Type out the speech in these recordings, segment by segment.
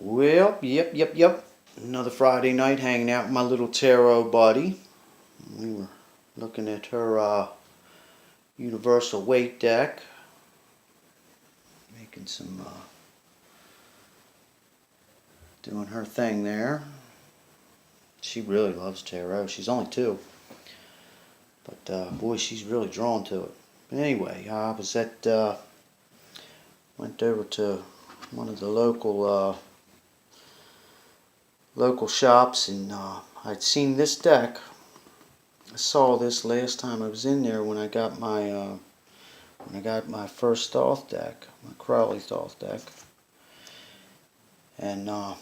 Well, yep. Another Friday night hanging out with my little tarot buddy. We were looking at her universal weight deck. Making some, doing her thing there. She really loves tarot. She's only 2. But, boy, she's really drawn to it. But anyway, I was at, went over to one of the local shops, and I'd seen this deck. I saw this last time I was in there when I got my first Thoth deck, my Crowley Thoth deck, and I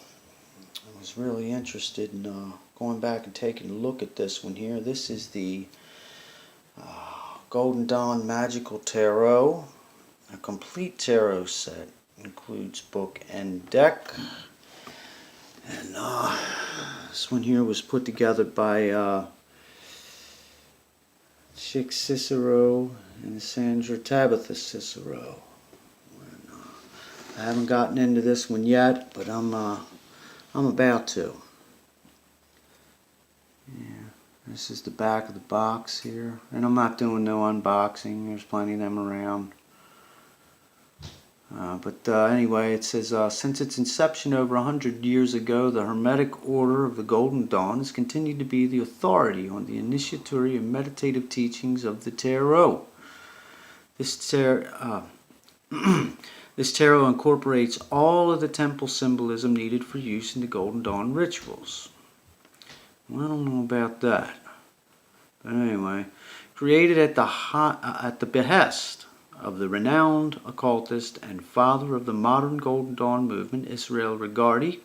was really interested in going back and taking a look at this one here. This is the Golden Dawn Magical Tarot, a complete tarot set. Includes book and deck. And this one here was put together by Chick Cicero and Sandra Tabitha Cicero. And, I haven't gotten into this one yet, but I'm about to. Yeah, this is the back of the box here, and I'm not doing no unboxing. There's plenty of them around. Anyway, it says, since its inception over 100 years ago, the Hermetic Order of the Golden Dawn has continued to be the authority on the initiatory and meditative teachings of the Tarot. This tarot incorporates all of the temple symbolism needed for use in the Golden Dawn rituals. Well, I don't know about that. But anyway, created at the behest of the renowned occultist and father of the modern Golden Dawn movement, Israel Regardie.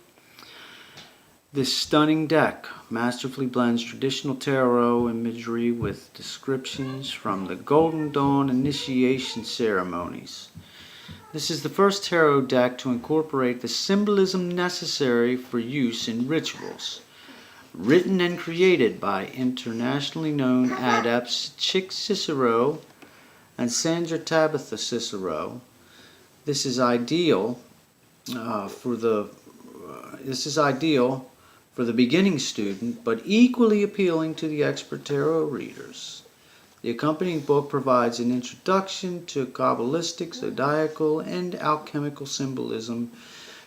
This stunning deck masterfully blends traditional tarot imagery with descriptions from the Golden Dawn initiation ceremonies. This is the first tarot deck to incorporate the symbolism necessary for use in rituals. Written and created by internationally known adepts Chick Cicero and Sandra Tabitha Cicero, this is ideal for the beginning student, but equally appealing to the expert tarot readers. The accompanying book provides an introduction to Kabbalistic, zodiacal, and alchemical symbolism,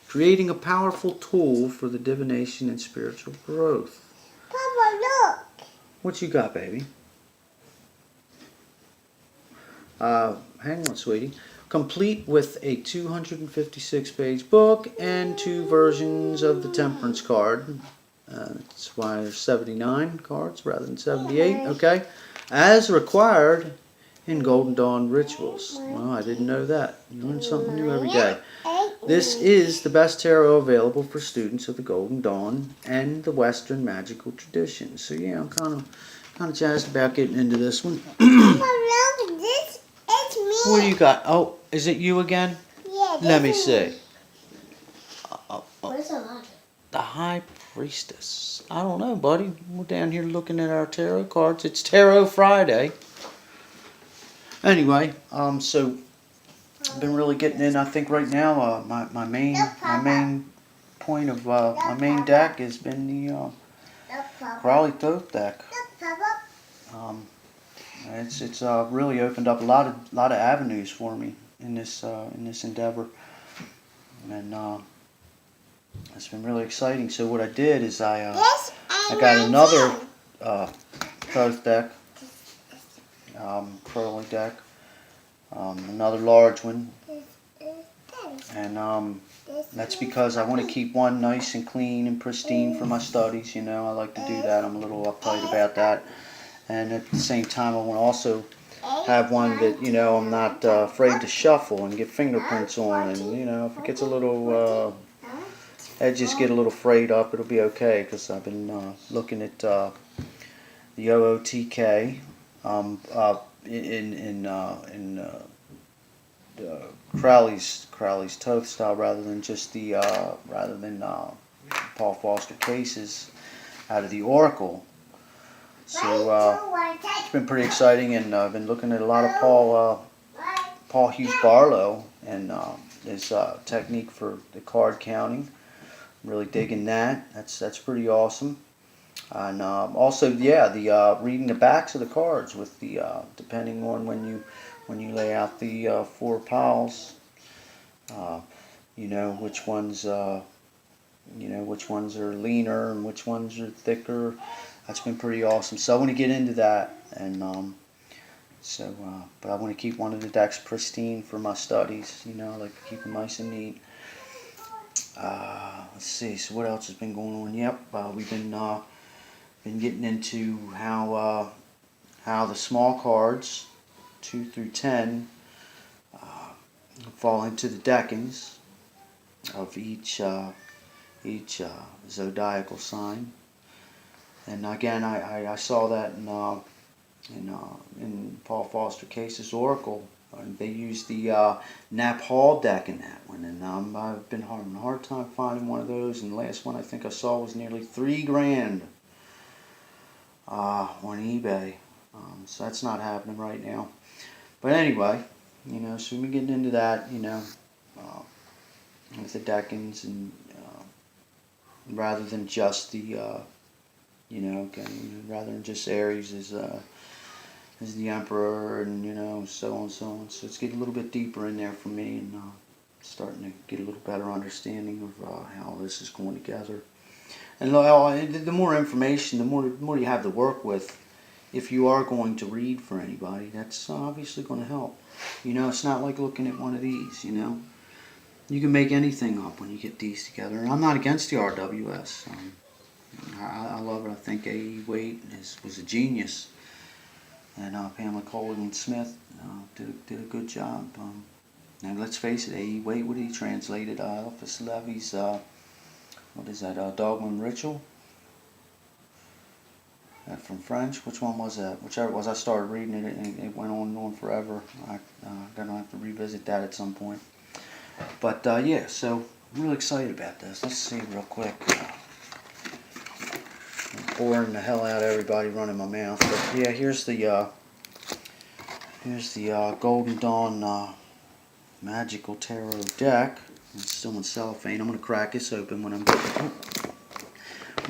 creating a powerful tool for the divination and spiritual growth. Papa, look! What you got, baby? Hang on, sweetie. Complete with a 256-page book and 2 versions of the Temperance card. That's why there's 79 cards rather than 78. Okay, as required in Golden Dawn rituals. Well, I didn't know that. You learn something new every day. This is the best tarot available for students of the Golden Dawn and the Western magical tradition. So yeah, I'm kind of jazzed about getting into this one. What do you got? Oh, is it you again? Yeah. Let me see. What is that? The High Priestess. I don't know, buddy. We're down here looking at our tarot cards. It's Tarot Friday. Anyway, so I've been really getting in. I think right now, my main point of my main deck has been the Crowley Thoth deck. It's really opened up a lot of avenues for me in this endeavor, and it's been really exciting. So what I did is I got another Thoth deck, Crowley deck, another large one, and that's because I want to keep one nice and clean and pristine for my studies. You know, I like to do that. I'm a little uptight about that. And at the same time, I want to also have one that, you know, I'm not afraid to shuffle and get fingerprints on. And, you know, if it gets a little, edges get a little frayed up, it'll be okay. Because I've been looking at the OOTK in Crowley's Thoth style rather than just the, Paul Foster cases out of the Oracle. So it's been pretty exciting, and I've been looking at a lot of Paul Hughes Barlow and his technique for the card counting. Really digging that. That's pretty awesome. And also, yeah, the reading the backs of the cards with the depending on when you lay out the 4 piles, uh, you know which ones which ones are leaner and which ones are thicker. That's been pretty awesome. So I want to get into that, and but I want to keep one of the decks pristine for my studies. You know, I like to keep them nice and neat. Let's see. So what else has been going on? Yep, we've been getting into how the small cards, 2 through 10, fall into the deckings of each zodiacal sign. And again, I saw that in Paul Foster Case's Oracle. They used the Nap Hall deck in that one, and I've been having a hard time finding one of those. And the last one I think I saw was nearly $3,000 on eBay. So that's not happening right now. But anyway, so we've been getting into that, with the deckings, and rather than just the, rather than just Aries as the Emperor, and so on and so on. So it's getting a little bit deeper in there for me, and starting to get a little better understanding of how this is going together. And the more information, the more you have to work with. If you are going to read for anybody, that's obviously going to help. It's not like looking at one of these. You can make anything up when you get these together. And I'm not against the RWS. I love it. I think A.E. Waite was a genius, and Pamela Colden Smith did a good job. Now let's face it, A.E. Waite, what did he translated? Eliphas Levi's what is that? Dogma and Ritual. From French. Which one was that? Whichever it was, I started reading it and it went on and on forever. I'm gonna have to revisit that at some point. But yeah, so I'm really excited about this. Let's see real quick. I'm boring the hell out of everybody running my mouth. But yeah, here's the Golden Dawn Magical Tarot deck. It's still in cellophane. I'm gonna crack this open when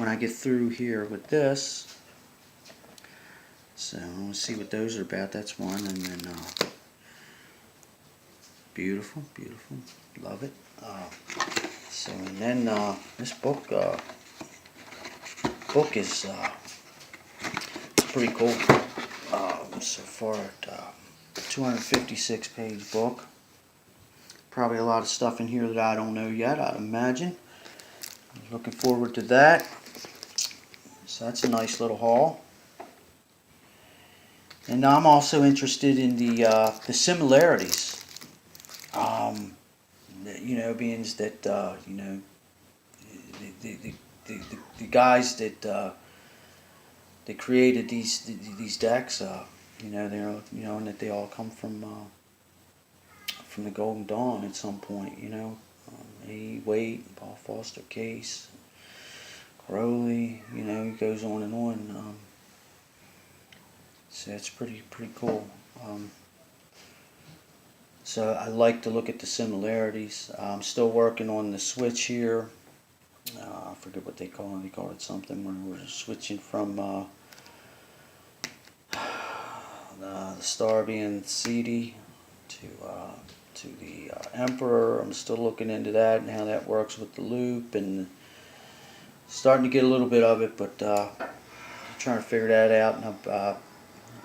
I get through here with this. So I'm going to see what those are about. That's one, and then beautiful, love it. So and then this book is it's pretty cool. So far, 256 page book. Probably a lot of stuff in here that I don't know yet, I'd imagine. Looking forward to that. So that's a nice little haul. And I'm also interested in the similarities. Being that the guys that created these decks, they're and that they all come from the Golden Dawn at some point. A. Waite, Paul Foster Case, Crowley. He goes on and on. So it's pretty cool. So I like to look at the similarities. I'm still working on the switch here. I forget what they call it. They call it something when we're switching from the star being Ceti to the Emperor. I'm still looking into that and how that works with the loop, and starting to get a little bit of it, but trying to figure that out. And I'm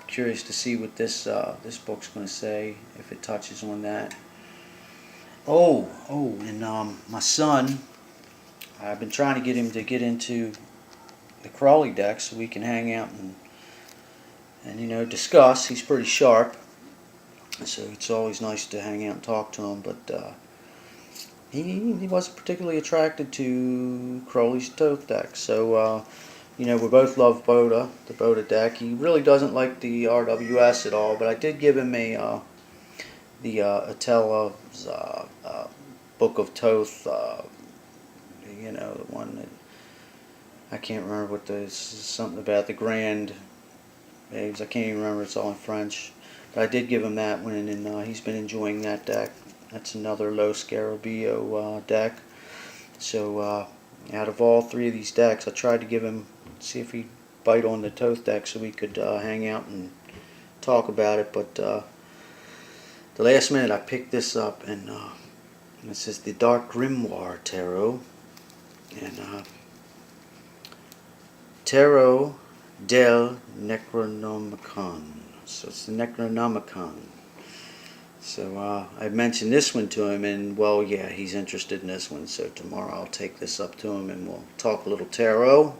curious to see what this book's going to say, if it touches on that. And my son, I've been trying to get him to get into the Crowley deck so we can hang out and discuss. He's pretty sharp, so it's always nice to hang out and talk to him. But he wasn't particularly attracted to Crowley's Thoth deck. So we both love Boda, the Boda deck. He really doesn't like the RWS at all, but I did give him the Atela's Book of Thoth, the one that I can't remember what something about the Grand Babes. I can't even remember. It's all in French. But I did give him that one, and he's been enjoying that deck. That's another Lo Scarabeo deck. So out of all 3 of these decks. I tried to give him, see if he'd bite on the Toth deck so we could hang out and talk about it, but the last minute I picked this up, and this is the Dark Grimoire Tarot, and Tarot del Necronomicon. So it's the Necronomicon. So I mentioned this one to him, and well, yeah, he's interested in this one. So tomorrow I'll take this up to him, and we'll talk a little tarot.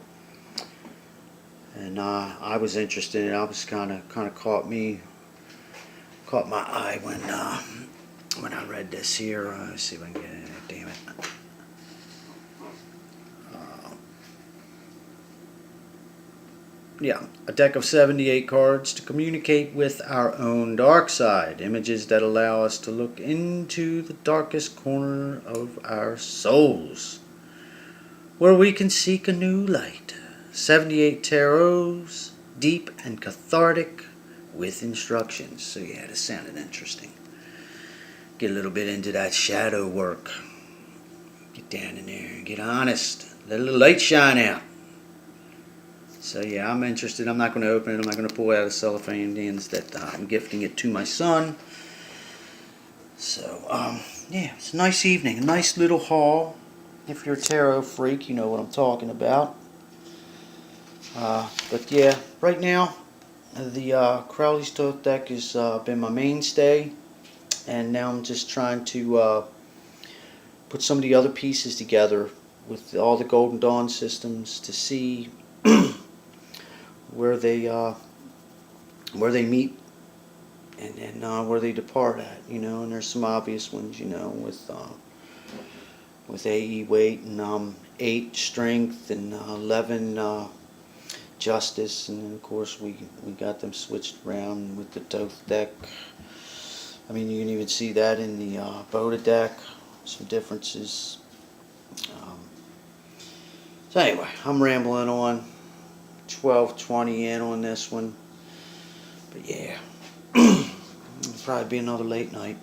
And I was interested in it. I was kind of caught my eye when I read this here. Let's see if I can get it. Damn it. Yeah, a deck of 78 cards to communicate with our own dark side. Images that allow us to look into the darkest corner of our souls, where we can seek a new light. 78 tarots, deep and cathartic, with instructions. So yeah, this sounded interesting. Get a little bit into that shadow work. Get down in there and get honest. Let a little light shine out. So yeah, I'm interested. I'm not going to open it. I'm not going to pull out the cellophane ends that I'm gifting it to my son. So yeah, it's a nice evening, a nice little haul. If you're a tarot freak, you know what I'm talking about. But yeah, right now the Crowley's Toth deck has been my mainstay, and now I'm just trying to put some of the other pieces together with all the Golden Dawn systems to see where they meet and where they depart at, you know. And there's some obvious ones, you know, with AE weight and 8 strength and 11 justice, and then of course we got them switched around with the Toth deck. I mean, you can even see that in the Boda deck, some differences. So anyway, I'm rambling on. 12:20 in on this one, but yeah, it'll probably be another late night.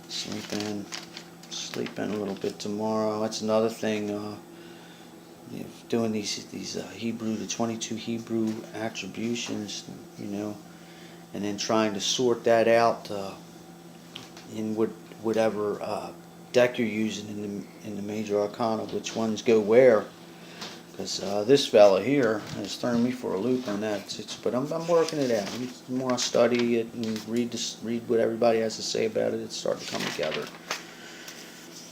Sleep in a little bit tomorrow. That's another thing. Doing these Hebrew, the 22 Hebrew attributions, you know, and then trying to sort that out in whatever deck you're using in the major arcana, which ones go where. Because this fella here has thrown me for a loop on that. But I'm working it out. The more I study it and read what everybody has to say about it, it's starting to come together.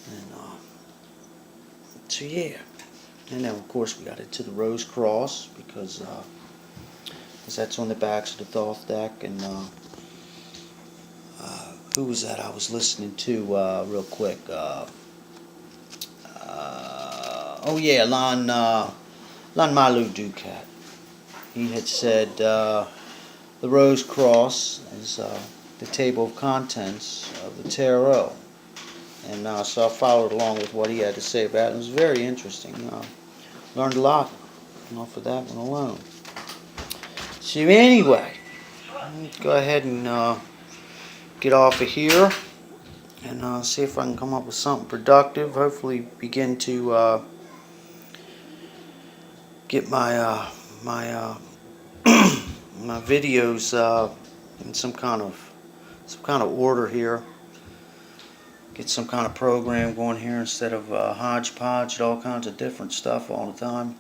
And so yeah. And then of course we got into the Rose Cross because that's on the backs of the Thoth deck. And who was that I was listening to real quick? Oh yeah, Lon Malu Dukat. He had said the Rose Cross is the table of contents of the tarot, and so I followed along with what he had to say about it. It was very interesting. Learned a lot off of that one alone. So anyway, let's go ahead and get off of here and see if I can come up with something productive. Hopefully begin to get my my videos in some kind of order here. Get some kind of program going here instead of hodgepodge, all kinds of different stuff all the time.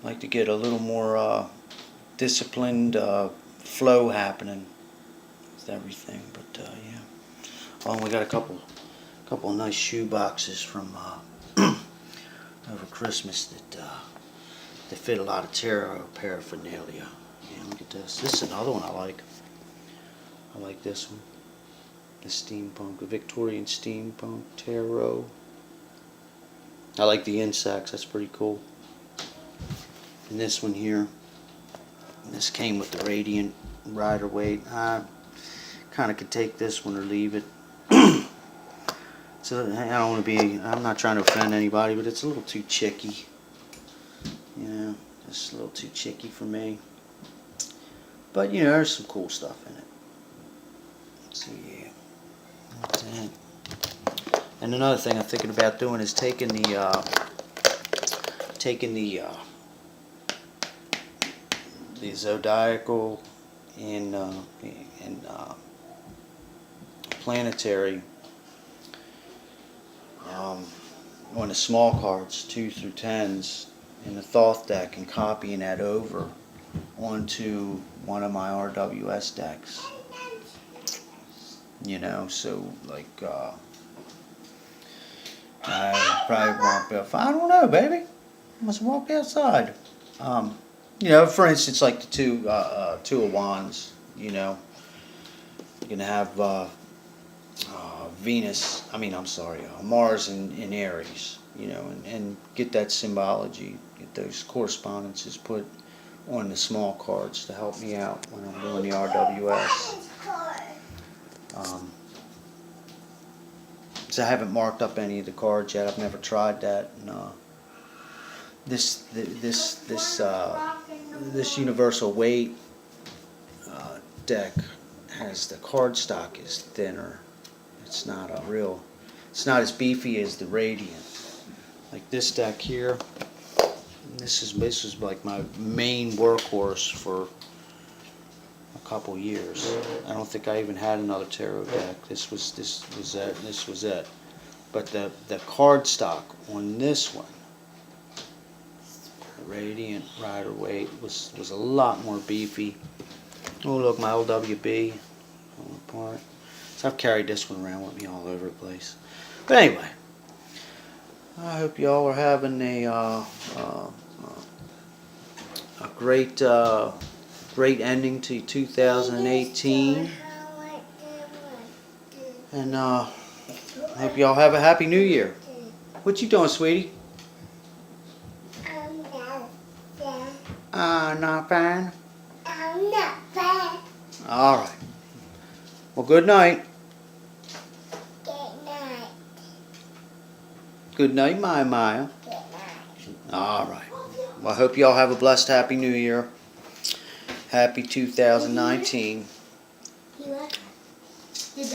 I like to get a little more disciplined flow happening with everything. But yeah. Oh, we got a couple of nice shoe boxes from over Christmas that fit a lot of tarot paraphernalia. Yeah, look at this. This is another one I like. I like this one. The steampunk, the Victorian steampunk tarot. I like the insects. That's pretty cool. And this one here. This came with the Radiant Rider-Waite. I kind of could take this one or leave it. So I don't want to be. I'm not trying to offend anybody, but it's a little too chicky. You know, it's a little too chicky for me. But you know, there's some cool stuff in it. So yeah, that's it. And another thing I'm thinking about doing is taking the zodiacal and planetary on the small cards, 2 through 10s, in the Thoth deck, and copying that over onto one of my RWS decks. You know, so like I probably won't be. I don't know, baby. I must walk outside. You know, for instance, like the two of Wands. You know, you're gonna have Venus. Mars in Aries. You know, and get that symbology, get those correspondences put on the small cards to help me out when I'm doing the RWS. So I haven't marked up any of the cards yet. I've never tried that. And, this universal weight deck has the card stock is thinner. It's not as beefy as the Radiant. Like this deck here. This is like my main workhorse for a couple years. I don't think I even had another tarot deck. This was it. But the card stock on this one, the Radiant Rider Waite, was a lot more beefy. Oh look, my LWB falling apart. So I've carried this one around with me all over the place. But anyway, I hope y'all are having a great ending to 2018, and I hope y'all have a happy New Year. What you doing, sweetie? Not fine. I'm not bad. All right. Well, good night. Good night. Good night, Maya. Good night. All right. Well, I hope y'all have a blessed, happy New Year. Happy 2019. You are